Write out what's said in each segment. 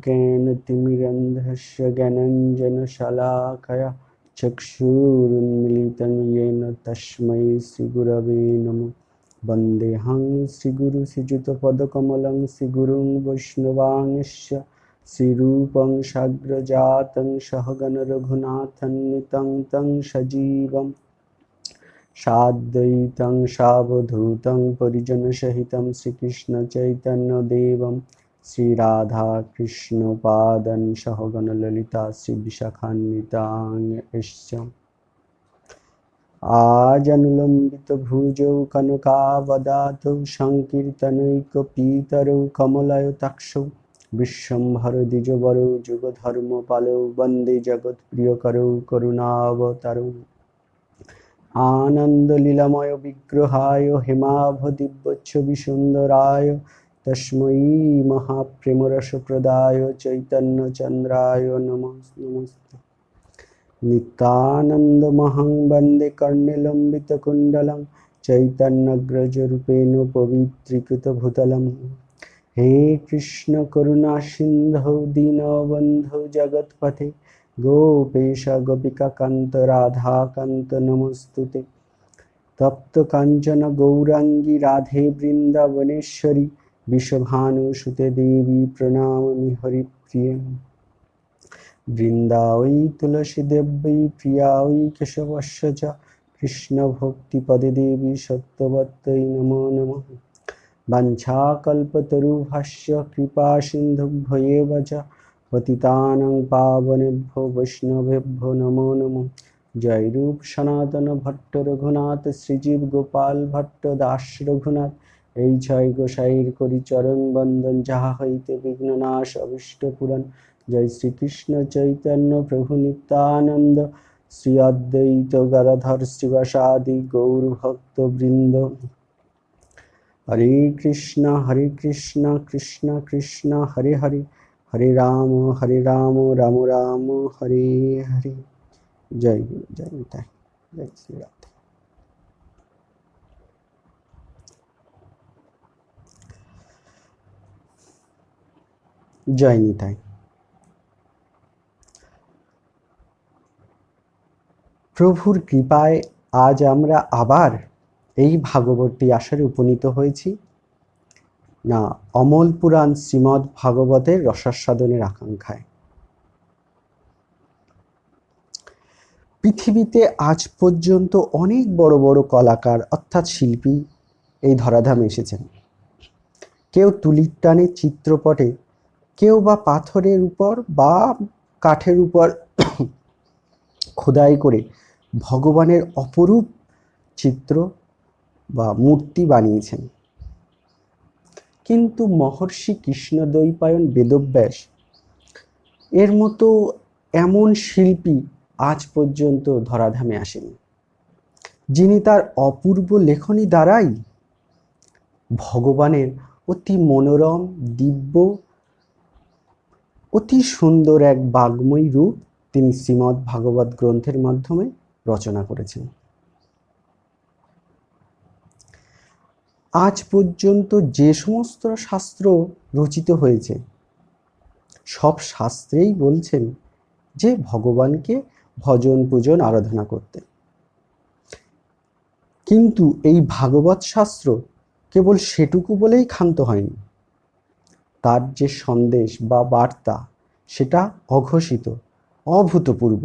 येन तिमिरन्धस्य ज्ञानाञ्जनशलाकया चक्षुरुन्मीलितं येन तस्मै श्रीगुरवे नमः। वन्देऽहं श्रीगुरुश्रीयुतपदकमलं श्रीगुरुं वैष्णवांश्च श्रीरूपं साग्रजातं सहगण रघुनाथान्वितं तं सजीवं साद्वैतं सावधूतं परिजनसहितं श्रीकृष्णचैतन्यदेवं श्रीराधाकृष्णपादं सहगण ललिता श्रीविशाखान्वितांश्च आजनुलम्बितभुजौ कनकावदातौ सङ्कीर्तनैकपीतरौ कमलायताक्षौ विश्वम्भर द्विजवरौ जुगधर्मपालौ वन्दे जगत्प्रियकरौ करुणावतारौ आनन्दलीलामय विग्रहाय हेमाभदिव्यच्छविसुन्दराय तस्मै महाप्रेमरसप्रदाय चैतन्यचन्द्राय नमस्ते। नित्यानन्दमहं वन्दे कर्णिलम्बितकुण्डलं चैतन्यग्रजरूपेण पवित्रीकृतभूतलं। हे कृष्ण करुणा सिन्धौ दीनबन्धौ जगत्पते गोपेश गोपिकान्त राधाकान्त नमोस्तुते। तप्त काञ्चन गौराङ्गी राधे वृन्दावनेश्वरी विश्वभानुसुते देवी प्रणमामि हरिप्रिये। वृन्दावै तुलसीदेव्यै प्रिया वै केशवस्य च कृष्णभक्तिपदे देवी सत्यवत्यै नमो नमः। वाञ्छाकल्पतरुभ्यश्च कृपासिन्धुभ्यैव च पतितानां पावनेभ्यो वैष्णवेभ्यो नमो नमः। जय रूप सनातन भट्ट रघुनाथ श्रीजीव गोपाल भट्ट दास रघुनाथ এই ছয় গোসাইর করি চরণ বন্দন যাহা হইতে বিঘ্ননাশ অভিষ্ট পুরাণ। জয় শ্রীকৃষ্ণ চৈতন্য প্রভু নিত্যানন্দ শ্রী অদ্বৈত গদাধর শ্রীবাসাদি গৌর ভক্ত বৃন্দ। হরে কৃষ্ণ কৃষ্ণ কৃষ্ণ হরে হরে হরে রাম রাম রাম হরে হরে। জয় গুরু জয় নিতাই জয় শ্রী রাধে। জয় নিতাই। প্রভুর কৃপায় আজ আমরা আবার এই ভাগবতী আসরে উপনীত হয়েছি না অমল পুরাণ শ্রীমদ্ ভাগবতের রসাস্বাদনের আকাঙ্ক্ষায়। পৃথিবীতে আজ পর্যন্ত অনেক বড় বড় কলাকার অর্থাৎ শিল্পী এই ধরাধামে এসেছেন। কেউ তুলির টানে চিত্রপটে, কেউ বা পাথরের উপর বা কাঠের উপর খোদাই করে ভগবানের অপরূপ চিত্র বা মূর্তি বানিয়েছেন। কিন্তু মহর্ষি কৃষ্ণদ্বৈপায়ন বেদব্যাস এর মতো এমন শিল্পী আজ পর্যন্ত ধরাধামে আসেনি, যিনি তার অপূর্ব লেখনী দ্বারাই ভগবানের অতি মনোরম দিব্য অতি সুন্দর এক বাগ্ময় রূপ তিনি শ্রীমদ্ ভাগবত গ্রন্থের মাধ্যমে রচনা করেছেন। আজ পর্যন্ত যে সমস্ত শাস্ত্র রচিত হয়েছে সব শাস্ত্রেই বলছেন যে ভগবানকে ভজন পূজন আরাধনা করতে। কিন্তু এই ভাগবত শাস্ত্র কেবল সেটুকু বলেই ক্ষান্ত হয়নি, তার যে সন্দেশ বা বার্তা সেটা অঘোষিত অভূতপূর্ব।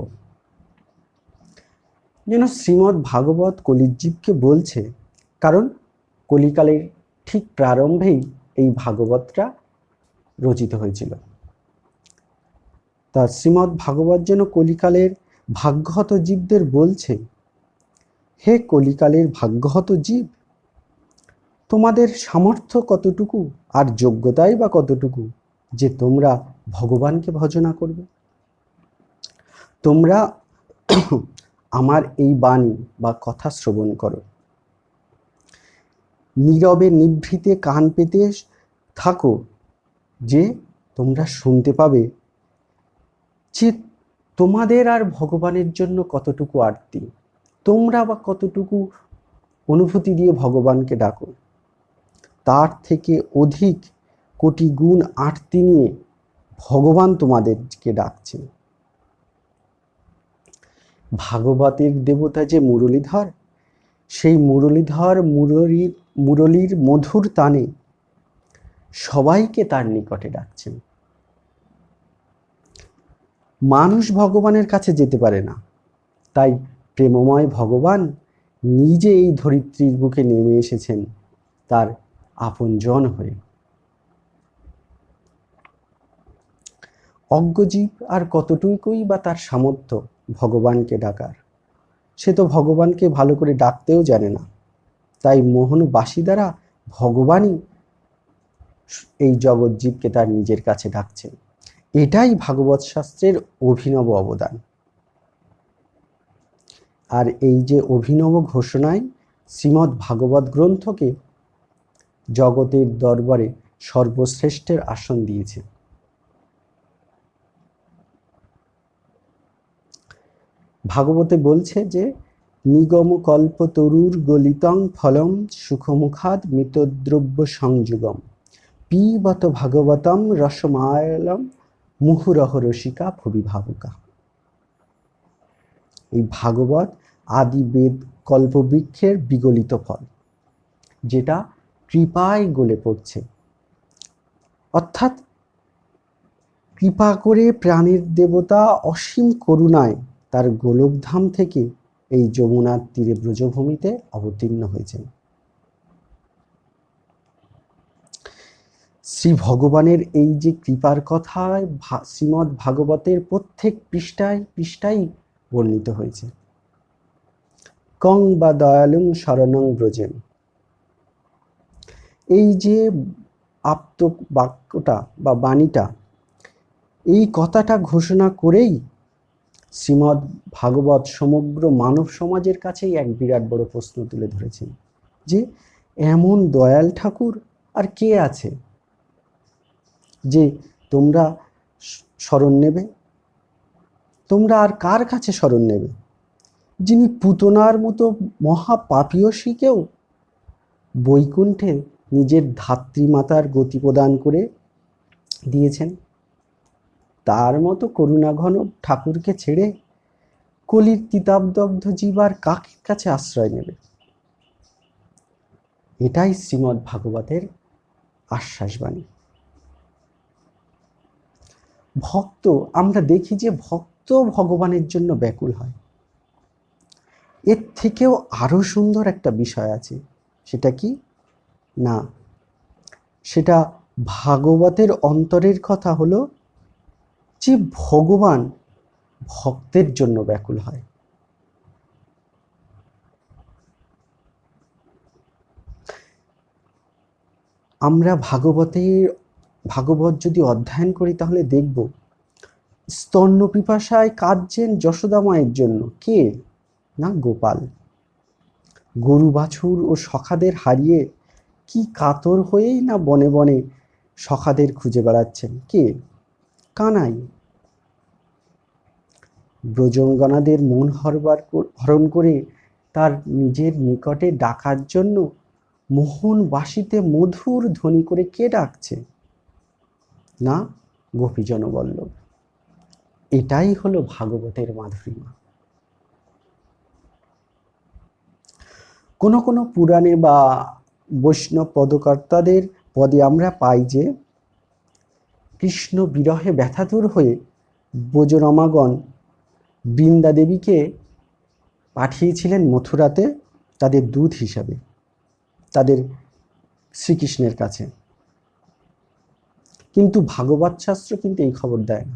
যেন শ্রীমদ্ ভাগবত কলিজীবকে বলছে, কারণ কলিকালের ঠিক প্রারম্ভেই এই ভাগবতটা রচিত হয়েছিল। তা শ্রীমদ্ ভাগবত যেন কলিকালের ভাগ্যহত জীবদের বলছে, হে কলিকালের ভাগ্যহত জীব, তোমাদের সামর্থ্য কতটুকু আর যোগ্যতাই বা কতটুকু যে তোমরা ভগবানকে ভজনা করবে। তোমরা আমার এই বাণী বা কথা শ্রবণ করো, নীরবে নিভৃতে কান পেতে থাকো, যে তোমরা শুনতে পাবে যে তোমাদের আর ভগবানের জন্য কতটুকু আরতি, তোমরা বা কতটুকু অনুভূতি দিয়ে ভগবানকে ডাকো। তার থেকে অধিক কোটি গুণ আরতি নিয়ে ভগবান তোমাদেরকে ডাকছেন। ভাগবতের দেবতা যে মুরলীধর, সেই মুরলীর মধুর তানে সবাইকে তার নিকটে ডাকছেন। মানুষ ভগবানের কাছে যেতে পারে না, তাই প্রেমময় ভগবান নিজে এই ধরিত্রীর বুকে নেমে এসেছেন তার আপনজন হয়ে। অজ্ঞজীব আর কতটুকুই বা তার সামর্থ্য ভগবানকে ডাকার, সে তো ভগবানকে ভালো করে ডাকতেও জানে না। তাই মোহনবাসী দ্বারা ভগবানই এই জগৎজীবকে তার নিজের কাছে ডাকছেন। এটাই ভাগবত শাস্ত্রের অভিনব অবদান। আর এই যে অভিনব ঘোষণায় শ্রীমদ্ ভাগবত গ্রন্থকে জগতের দরবারে সর্বশ্রেষ্ঠের আসন দিয়েছে। ভাগবতে বলছে যে নিগম কল্প তরুর গলিতং ফলম সুখমুখাদ মিতদ্রব্য সংযুগম পিবত ভাগবতম রসমায়লম মুহুরহ রসিকা ভুবি ভাবুকা। এই ভাগবত আদি বেদ কল্পবৃক্ষের বিগলিত ফল, যেটা কৃপায় গলে পড়ছে। অর্থাৎ কৃপা করে প্রাণের দেবতা অসীম করুণায় তার গোলকধাম থেকে এই যমুনার তীরে ব্রজভূমিতে অবতীর্ণ হয়েছেন। শ্রী ভগবানের এই যে কৃপার কথায় শ্রীমদ্ ভাগবতের প্রত্যেক পৃষ্ঠায় বর্ণিত হয়েছে। কং বা দয়ালুং শরণং ব্রজেন, এই যে আপ্ত বাক্যটা বা বাণীটা, এই কথাটা ঘোষণা করেই শ্রীমদ্ ভাগবত সমগ্র মানব সমাজের কাছেই এক বিরাট বড় প্রশ্ন তুলে ধরেছেন যে এমন দয়াল ঠাকুর আর কে আছে যে তোমরা শরণ নেবে? তোমরা আর কার কাছে শরণ নেবে, যিনি পুতনার মতো মহাপাপীয়সীকেও বৈকুণ্ঠে নিজের ধাত্রীমাতার গতি প্রদান করে দিয়েছেন? তার মতো করুণাঘন ঠাকুরকে ছেড়ে কলির তিতাবদগ্ধ জীব আর কাকের কাছে আশ্রয় নেবে? এটাই শ্রীমদ্ ভাগবতের আশ্বাসবাণী। ভক্ত, আমরা দেখি যে ভক্ত ভগবানের জন্য ব্যাকুল হয়। এর থেকেও আরো সুন্দর একটা বিষয় আছে। সেটা কি না, সেটা ভাগবতের অন্তরের কথা হলো যে ভগবান ভক্তের জন্য ব্যাকুল হয়। আমরা ভাগবত যদি অধ্যয়ন করি তাহলে দেখব স্তন্য পিপাসায় কাঁদছেন যশোদা মায়ের জন্য কে? না, গোপাল। গরু বাছুর ও সখাদের হারিয়ে কি কাতর হয়েই না বনে বনে সখাদের খুঁজে বেড়াচ্ছেন কে? কানাই। ব্রজঙ্গনাদের মন হরণ করে তার নিজের নিকটে ডাকার জন্য মোহনবাসীতে মধুর ধ্বনি করে কে ডাকছে? না, গোপীজন বল্লভ। এটাই হলো ভাগবতের মাধুরীমা। কোনো কোনো পুরাণে বা বৈষ্ণব পদকর্তাদের পদে আমরা পাই যে কৃষ্ণ বিরহে ব্যথাতুর হয়ে ব্রজরমাগণ বৃন্দা দেবীকে পাঠিয়েছিলেন মথুরাতে তাদের দূত হিসাবে, তাদের শ্রীকৃষ্ণের কাছে। কিন্তু ভাগবত শাস্ত্র কিন্তু এই খবর দেয় না।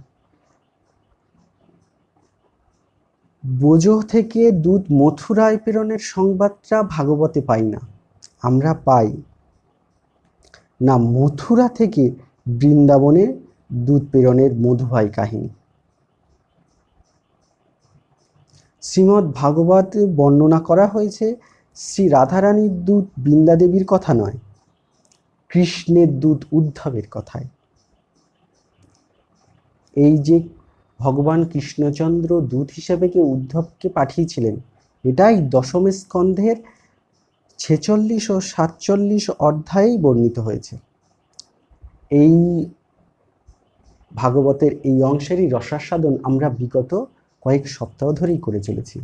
ব্রজ থেকে দূত মথুরায় প্রেরণের সংবাদটা ভাগবতে পাই না। আমরা পাই না মথুরা থেকে বৃন্দাবনে দূত প্রেরণের মধুবাই কাহিনী। শ্রীমদ্ ভাগবতে বর্ণনা করা হয়েছে শ্রী রাধারানীর দূত বৃন্দা দেবীর কথা নয়, কৃষ্ণের দূত উদ্ধবের কথায়। এই যে ভগবান কৃষ্ণচন্দ্র দূত হিসেবে কে উদ্ধবকে পাঠিয়েছিলেন, এটাই দশম স্কন্ধের 46 ও 47 অধ্যায়েই বর্ণিত হয়েছে। এই ভাগবতের এই অংশেরই রসাস্বাদন আমরা বিগত কয়েক সপ্তাহ ধরেই করে চলেছি।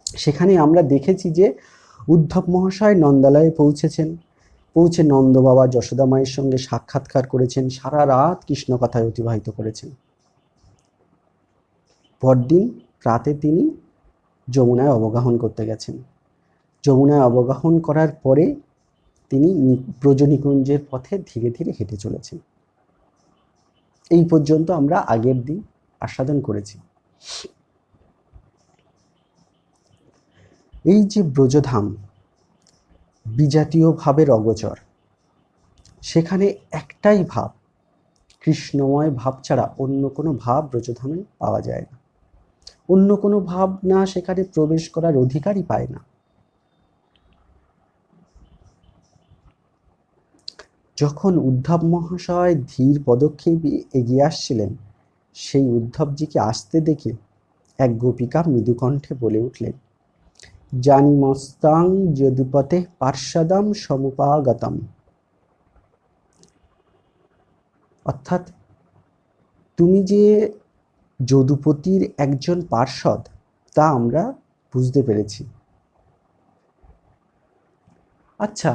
সেখানে আমরা দেখেছি যে উদ্ধব মহাশয় নন্দালয়ে পৌঁছে নন্দ বাবা যশোদা মায়ের সঙ্গে সাক্ষাৎকার করেছেন, সারা রাত কৃষ্ণ কথায় অতিবাহিত করেছেন। পরদিন প্রাতে তিনি যমুনায় অবগাহন করতে গেছেন। যমুনায় অবগাহন করার পরে তিনি ব্রজনিকুঞ্জের পথে ধীরে ধীরে হেঁটে চলেছেন। এই পর্যন্ত আমরা আগের দিন আস্বাদন করেছি। এই যে ব্রজধাম বিজাতীয় ভাবের অগোচর, সেখানে একটাই ভাব, কৃষ্ণময় ভাব ছাড়া অন্য কোনো ভাব ব্রজধামে পাওয়া যায় না। অন্য কোনো ভাব না সেখানে প্রবেশ করার অধিকারই পায় না। যখন উদ্ধব মহাশয় ধীর পদক্ষেপে এগিয়ে আসছিলেন, সেই উদ্ধবজিকে আসতে দেখে এক গোপিকা মৃদুকণ্ঠে বলে উঠলেন, জানিমস্তাং যদুপতে পার্ষদাম সমুপাগতম। অর্থাৎ তুমি যে যদুপতির একজন পার্ষদ তা আমরা বুঝতে পেরেছি। আচ্ছা,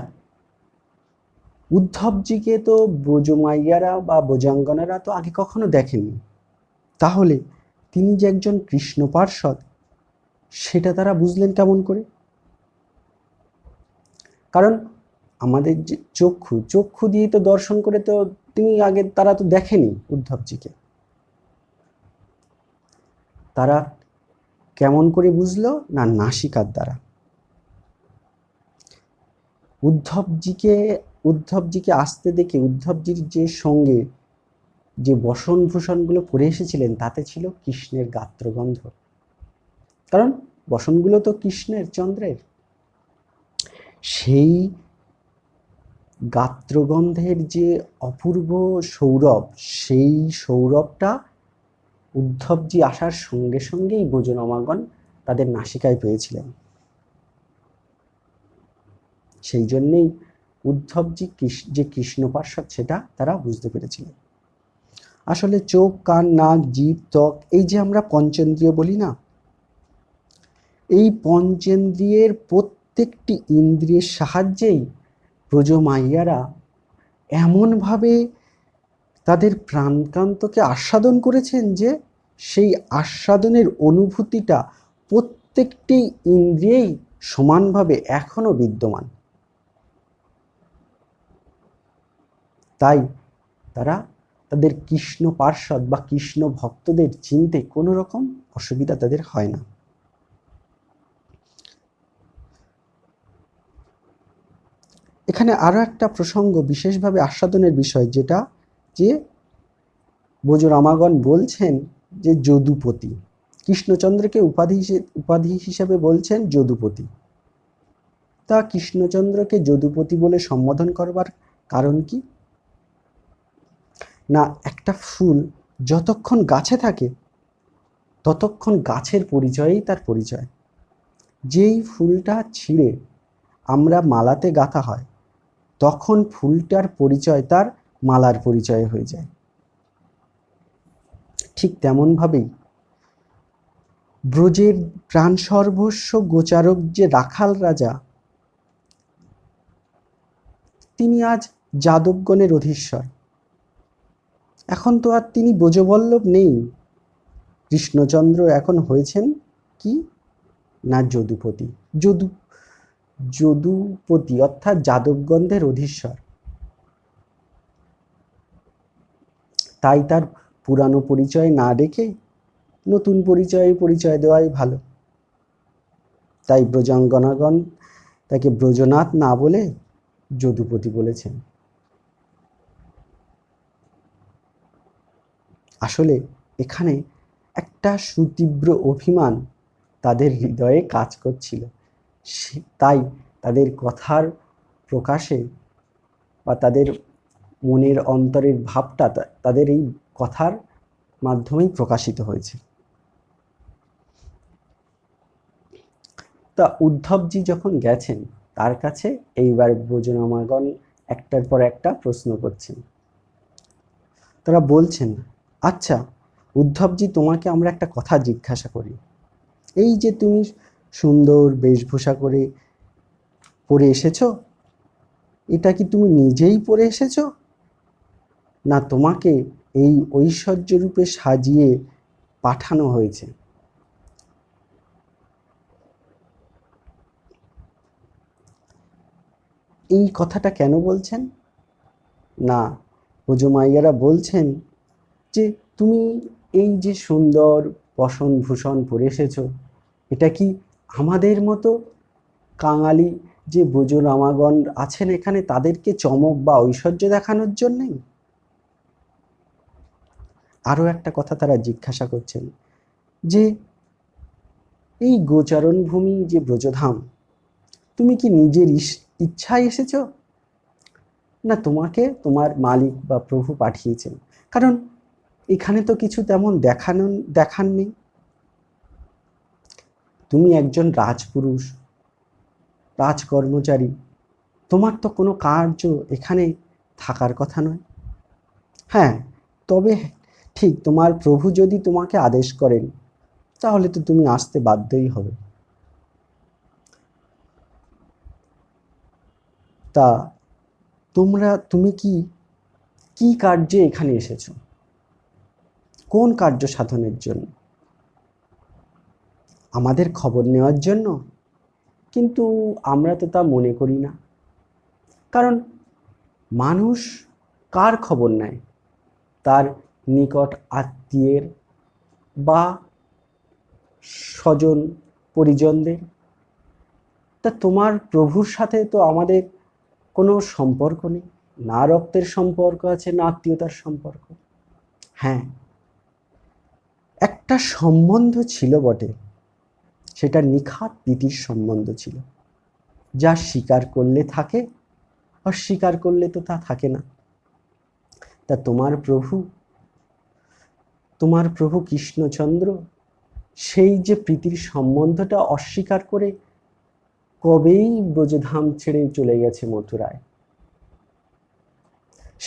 উদ্ধবজিকে তো ব্রজমাইয়ারা বা ব্রজাঙ্গনারা তো আগে কখনো দেখেননি, তাহলে তিনি যে একজন কৃষ্ণ পার্ষদ সেটা তারা বুঝলেন কেমন করে? কারণ আমাদের যে চক্ষু দিয়ে তো দর্শন করে তো তারা তো দেখেনি উদ্ধবজিকে। তারা কেমন করে বুঝলো? না, নাসিকার দ্বারা। উদ্ধবজিকে আসতে দেখে উদ্ধবজির যে সঙ্গে যে বসনভূষণগুলো পরে এসেছিলেন তাতে ছিল কৃষ্ণের গাত্রগন্ধ। কারণ বসনগুলো তো কৃষ্ণের, চন্দ্রের। সেই গাত্রগন্ধের যে অপূর্ব সৌরভ, সেই সৌরভটা উদ্ধবজি আসার সঙ্গে সঙ্গেই ব্রজনমাগণ তাদের নাসিকায় পেয়েছিলেন। সেই জন্যেই উদ্ধবজি যে কৃষ্ণ পার্ষদ সেটা তারা বুঝতে পেরেছিলেন। আসলে চোখ, কান, নাক, জিভ, ত্বক, এই যে আমরা পঞ্চেন্দ্রিয় বলি না, এই পঞ্চেন্দ্রিয়ের প্রত্যেকটি ইন্দ্রিয়ের সাহায্যেই ব্রজমাইয়ারা এমনভাবে তাদের প্রাণকান্তকে আস্বাদন করেছেন যে সেই আস্বাদনের অনুভূতিটা প্রত্যেকটি ইন্দ্রিয়েই সমানভাবে এখনো বিদ্যমান। তাই তারা তাদের কৃষ্ণ পার্ষদ বা কৃষ্ণ ভক্তদের চিনতে কোনো রকম অসুবিধা তাদের হয় না। এখানে আরো একটা প্রসঙ্গ বিশেষভাবে আস্বাদনের বিষয়, যেটা যে ব্রজরামাগণ বলছেন যে যদুপতি, কৃষ্ণচন্দ্রকে উপাধি হিসেবে বলছেন যদুপতি। তা কৃষ্ণচন্দ্রকে যদুপতি বলে সম্বোধন করবার কারণ কি? না, একটা ফুল যতক্ষণ গাছে থাকে ততক্ষণ গাছের পরিচয়েই তার পরিচয়। যেই ফুলটা ছিঁড়ে আমরা মালাতে গাঁথা হয় তখন ফুলটার পরিচয় তার মালার পরিচয় হয়ে যায়। ঠিক তেমনভাবেই ব্রজের প্রাণ সর্বস্ব গোচারক যে রাখাল রাজা, তিনি আজ যাদবগণের অধীশ্বর। এখন তো আর তিনি ব্রজবল্লভ নেই। কৃষ্ণচন্দ্র এখন হয়েছেন কি না যদুপতি। যদুপতি অর্থাৎ যাদবগণের অধীশ্বর। তাই তার পুরানো পরিচয় না রেখে নতুন পরিচয় দেওয়াই ভালো। তাই ব্রজাঙ্গনাগণ তাকে ব্রজনাথ না বলে যদুপতি বলেছেন। আসলে এখানে একটা সুতীব্র অভিমান তাদের হৃদয়ে কাজ করছিল। তাই তাদের কথার প্রকাশে বা তাদের মনের অন্তরের ভাবটা তাদের এই কথার মাধ্যমেই প্রকাশিত হয়েছে। তা উদ্ধবজি যখন গেছেন তার কাছে এইবার ব্রজরামাগণ একটার পর একটা প্রশ্ন করছেন। তারা বলছেন, আচ্ছা উদ্ধবজি, তোমাকে আমরা একটা কথা জিজ্ঞাসা করি। এই যে তুমি সুন্দর বেশভূষা করে পরে এসেছো, এটা কি তুমি নিজেই পরে এসেছো, না তোমাকে এই ঐশ্বর্য রূপে সাজিয়ে পাঠানো হয়েছে? এই কথাটা কেন বলছেন? না, ভোজমাইয়ারা বলছেন যে তুমি এই যে সুন্দর বসন ভূষণ পরে এসেছো, এটা কি আমাদের মতো কাঙালি যে ব্রজরামাগণ আছেন এখানে তাদেরকে চমক বা ঐশ্বর্য দেখানোর জন্যই? আরও একটা কথা তারা জিজ্ঞাসা করছেন যে এই গোচারণ ভূমি যে ব্রজধাম, তুমি কি নিজের ইচ্ছায় এসেছো, না তোমাকে তোমার মালিক বা প্রভু পাঠিয়েছেন? কারণ এখানে তো কিছু তেমন দেখার নেই। তুমি একজন রাজপুরুষ, রাজকর্মচারী, তোমার তো কোনো কার্য এখানে থাকার কথা নয়। হ্যাঁ, তবে ঠিক তোমার প্রভু যদি তোমাকে আদেশ করেন তাহলে তো তুমি আসতে বাধ্যই হবে। তা তুমি কি কার্যে এখানে এসেছো, কোন কার্য সাধনের জন্য? আমাদের খবর নেওয়ার জন্য? কিন্তু আমরা তো তা মনে করি না। কারণ মানুষ কার খবর নেয়? তার নিকট আত্মীয়ের বা স্বজন পরিজনদের। তা তোমার প্রভুর সাথে তো আমাদের কোনো সম্পর্ক নেই, না রক্তের সম্পর্ক আছে না আত্মীয়তার সম্পর্ক। হ্যাঁ, একটা সম্বন্ধ ছিল বটে, সেটা নিখাত প্রীতির সম্বন্ধ ছিল, যা স্বীকার করলে থাকে, অস্বীকার করলে তো তা থাকে না। তা তোমার প্রভু কৃষ্ণচন্দ্র সেই যে প্রীতির সম্বন্ধটা অস্বীকার করে কবেই ব্রজধাম ছেড়ে চলে গেছে মথুরায়।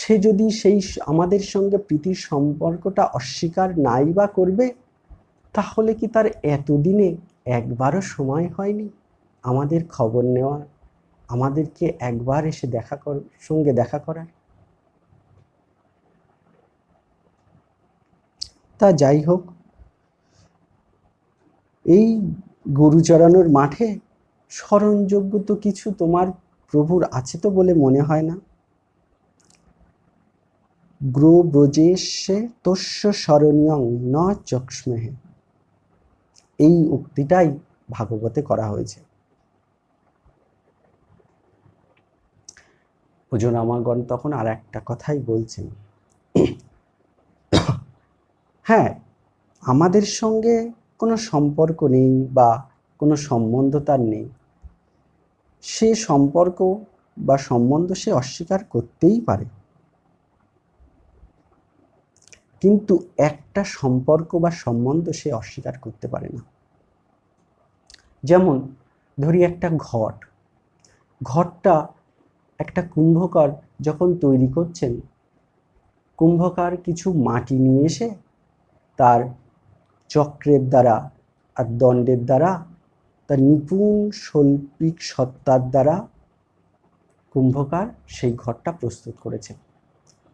সে যদি সেই আমাদের সঙ্গে প্রীতির সম্পর্কটা অস্বীকার নাই বা করবে, তাহলে কি তার এতদিনে একবারও সময় হয়নি আমাদের খবর নেওয়ার, আমাদেরকে একবার এসে সঙ্গে দেখা করার? তা যাই হোক, এই গরু চড়ানোর মাঠে স্মরণযোগ্য তো কিছু তোমার প্রভুর আছে তো বলে মনে হয় না। গ্রো ব্রজেশে তস্য স্মরণীয়ং ন চক্ষ্মেহে, এই উক্তিটাই ভাগবতে করা হয়েছে। ভোজরামাগণ তখন আর একটা কথাই বলছেন, হ্যাঁ আমাদের সঙ্গে কোনো সম্পর্ক নেই বা কোনো সম্বন্ধ তার নেই, সে সম্পর্ক বা সম্বন্ধ সে অস্বীকার করতেই পারে। কিন্তু একটা সম্পর্ক বা সম্বন্ধ সে অস্বীকার করতে পারে না। যেমন ধরি একটা ঘটটা একটা কুম্ভকার যখন তৈরি করছেন, কুম্ভকার কিছু মাটি নিয়ে এসে তার চক্রের দ্বারা আর দণ্ডের দ্বারা, তার নিপুণ শৈল্পিক সত্তার দ্বারা কুম্ভকার সেই ঘটটা প্রস্তুত করেছে।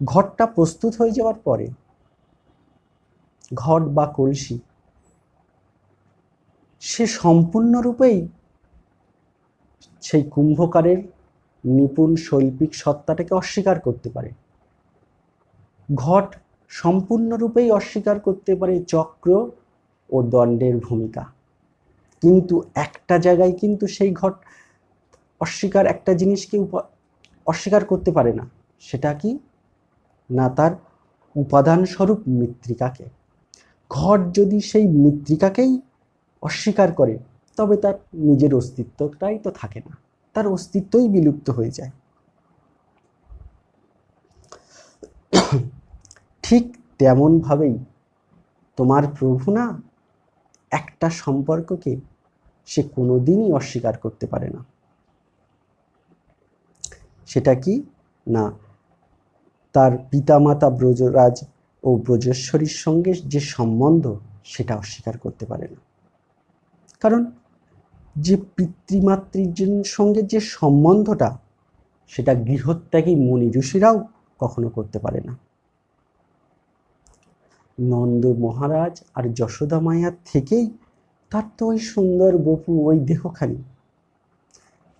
ঘটটা প্রস্তুত হয়ে যাওয়ার পরে ঘট বা কলসি সে সম্পূর্ণরূপেই সেই কুম্ভকারের নিপুণ শৈল্পিক সত্তাটাকে অস্বীকার করতে পারে। ঘট সম্পূর্ণরূপেই অস্বীকার করতে পারে চক্র ও দণ্ডের ভূমিকা, কিন্তু একটা জায়গায় কিন্তু সেই ঘট একটা জিনিসকে অস্বীকার করতে পারে না। সেটা কি না, তার উপাদান স্বরূপ মৃত্তিকাকে। ঘট যদি সেই মৃত্তিকাকেই অস্বীকার করে তবে তার নিজের অস্তিত্বটাই তো থাকে না, তার অস্তিত্বই বিলুপ্ত হয়ে যায়। ঠিক তেমনভাবেই তোমার প্রভু না একটা সম্পর্ককে সে কোনোদিনই অস্বীকার করতে পারে না। সেটা কি না, তার পিতামাতা ব্রজরাজ ও ব্রজেশ্বরীর সঙ্গে যে সম্বন্ধ সেটা অস্বীকার করতে পারে না। কারণ যে পিতৃমাতৃর সঙ্গে যে সম্বন্ধটা সেটা গৃহত্যাগী মুনি ঋষিরাও কখনো করতে পারে না। নন্দ মহারাজ আর যশোদা মায়ার থেকেই তার তো ওই সুন্দর বপু, ওই দেহখানি,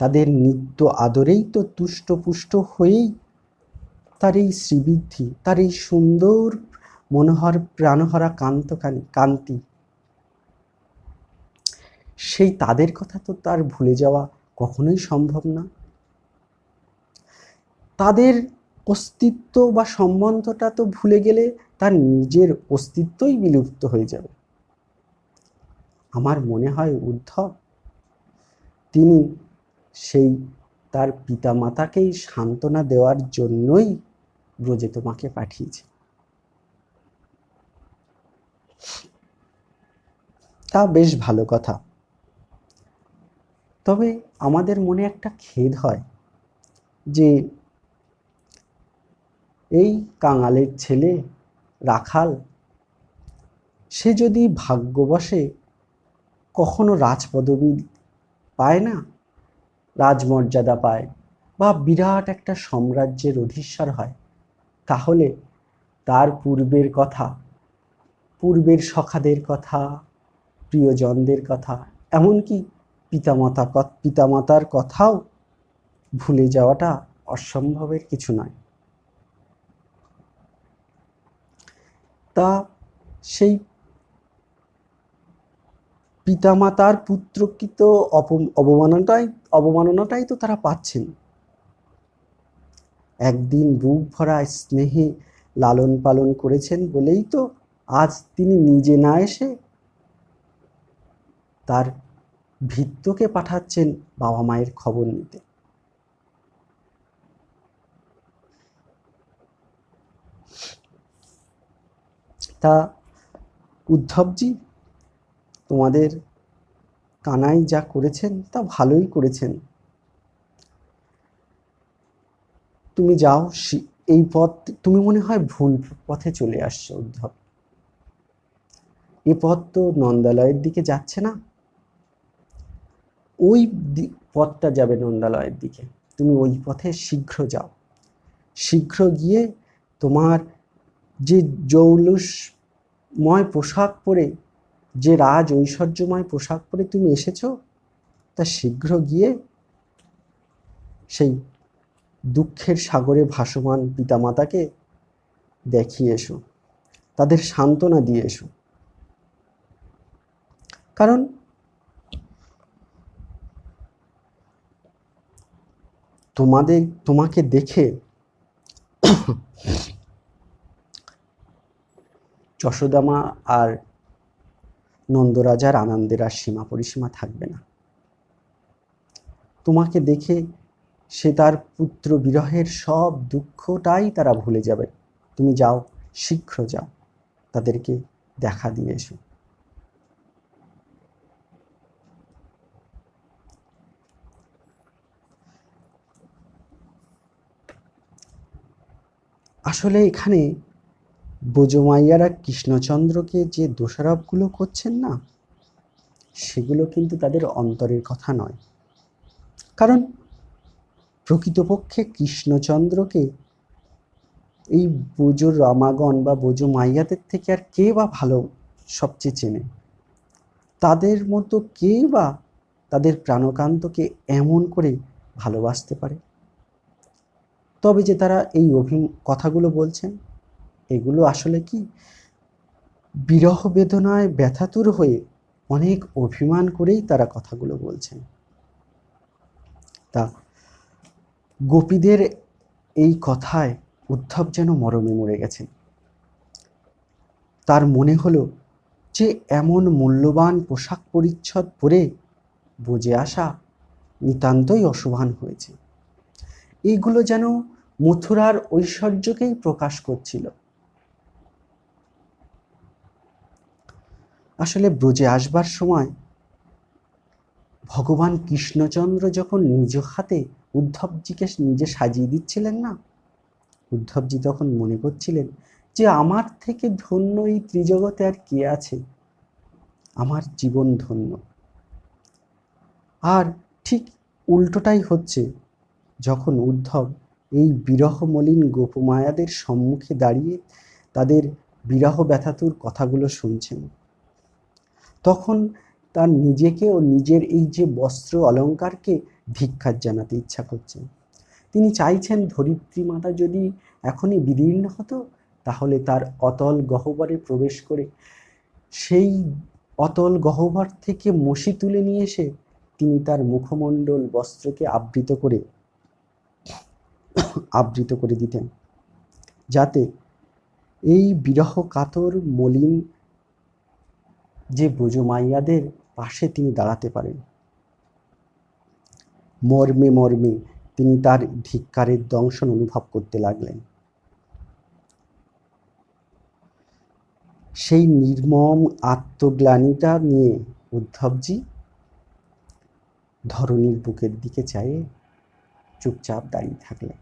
তাদের নিত্য আদরেই তো তুষ্টপুষ্ট হয়েই তার এই শ্রীবৃদ্ধি, তার এই সুন্দর মনোহর প্রাণহরা কান্তি, সেই তাদের কথা তো তার ভুলে যাওয়া কখনোই সম্ভব না। তাদের অস্তিত্ব বা সম্বন্ধটা তো ভুলে গেলে তার নিজের অস্তিত্বই বিলুপ্ত হয়ে যাবে। আমার মনে হয় উদ্ধব তিনি সেই তার পিতা মাতাকেই সান্ত্বনা দেওয়ার জন্যই ব্রজে তোমাকে পাঠিয়েছে। তা বেশ ভালো কথা। তবে আমাদের মনে একটা খেদ হয় যে এই কাঙালের ছেলে রাখাল, সে যদি ভাগ্যবশে কখনো রাজপদবী পায় না, রাজমর্যাদা পায় বা বিরাট একটা সাম্রাজ্যের অধীশ্বর হয়, তাহলে তার পূর্বের কথা, পূর্বের সখাদের কথা, প্রিয়জনদের কথা, এমনকি পিতামাতার কথাও ভুলে যাওয়াটা অসম্ভবের কিছু নয়। তা সেই পিতামাতার পুত্রকৃত অবমাননাটাই তো তারা পাচ্ছেন। একদিন বুক ভরা স্নেহে লালন পালন করেছেন বলেই তো আজ তিনি নিজে না এসে তার ভৃত্যকে পাঠাচ্ছেন বাবা মায়ের খবর নিতে। তা উদ্ধবজি, তোমাদের কানাই যা করেছেন তা ভালোই করেছেন। তুমি যাও, এই পথ তুমি মনে হয় ভুল পথে চলে আসছো উদ্ধব। এ পথ তো নন্দালয়ের দিকে যাচ্ছে না, ওই পথটা যাবে নন্দালয়ের দিকে। তুমি ওই পথে শীঘ্র যাও, শীঘ্র গিয়ে তোমার যে জৌলুসময় পোশাক পরে, যে রাজ ঐশ্বর্যময় পোশাক পরে তুমি এসেছো, তা শীঘ্র গিয়ে সেই দুঃখের সাগরে ভাসমান পিতামাতাকে দেখিয়ে এসো, তাদের সান্ত্বনা দিয়ে এসো। কারণ তোমাকে দেখে যশোদামা আর নন্দরাজার আনন্দের আর সীমা পরিসীমা থাকবে না। তোমাকে দেখে সে তার পুত্র বিরহের সব দুঃখটাই তারা ভুলে যাবে। তুমি যাও, শীঘ্র যাও, তাদেরকে দেখা দিয়ে এসো। আসলে এখানে ব্রজমাইয়ারা কৃষ্ণচন্দ্রকে যে দোষারোপগুলো করছেন না, সেগুলো কিন্তু তাদের অন্তরের কথা নয়। কারণ প্রকৃতপক্ষে কৃষ্ণচন্দ্রকে এই ব্রজ রামাগণ বা ব্রজ মাইয়াদের থেকে আর কে বা ভালো সবচেয়ে চেনে? তাদের মতো কে বা তাদের প্রাণকান্তকে এমন করে ভালোবাসতে পারে? তবে যে তারা এই কথাগুলো বলছেন, এগুলো আসলে কি বিরহ বেদনায় ব্যথাতুর হয়ে অনেক অভিমান করেই তারা কথাগুলো বলছেন। তা গোপীদের এই কথায় উদ্ধব যেন মরমে মরে গেছেন। তার মনে হলো যে এমন মূল্যবান পোশাক পরিচ্ছদ পরে ব্রজে আসা নিতান্তই অশোভন হয়েছে। এইগুলো যেন মথুরার ঐশ্বর্যকেই প্রকাশ করছিল। আসলে ব্রজে আসবার সময় ভগবান কৃষ্ণচন্দ্র যখন নিজ হাতে উদ্ধবজিকে নিজে সাজিয়ে দিচ্ছিলেন না, উদ্ধবজি তখন মনে করছিলেন যে আমার থেকে ধন্য এই ত্রিজগতে আর কে আছে, আমার জীবন ধন্য। আর ঠিক উল্টোটাই হচ্ছে যখন উদ্ধব এই বিরহ মলিন গোপমায়াদের সম্মুখে দাঁড়িয়ে তাদের বিরহ ব্যথাতুর কথাগুলো শুনছেন, তখন তার নিজেকে ও নিজের এই যে বস্ত্র অলঙ্কারকে ধিক্কার জানাতে ইচ্ছা করছে। তিনি চাইছেন ধরিত্রী মাতা যদি এখনই বিদীর্ণ হতো, তাহলে তার অতল গহ্বরে প্রবেশ করে সেই অতল গহ্বর থেকে মসি তুলে নিয়ে এসে তিনি তার মুখমণ্ডল বস্ত্রকে আবৃত করে দিতেন, যাতে এই বিরহ কাতর মলিন যে ব্রজমাইয়াদের পাশে তিনি দাঁড়াতে পারেন। মর্মে মর্মে তিনি তার ধিক্কারের দংশন অনুভব করতে লাগলেন। সেই নির্মম আত্মগ্লানিটা নিয়ে উদ্ধবজি ধরণীর বুকের দিকে চেয়ে চুপচাপ দাঁড়িয়ে থাকলেন।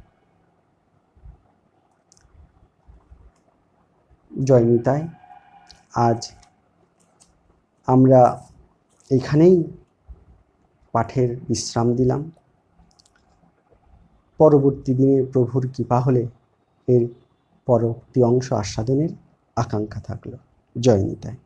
জয় নিতাই। আজ আমরা এখানেই পাঠের বিশ্রাম দিলাম। পরবর্তী দিনে প্রভুর কৃপা হলে এর পরবর্তী অংশ আস্বাদনের আকাঙ্ক্ষা থাকলো। জয় নিতাই।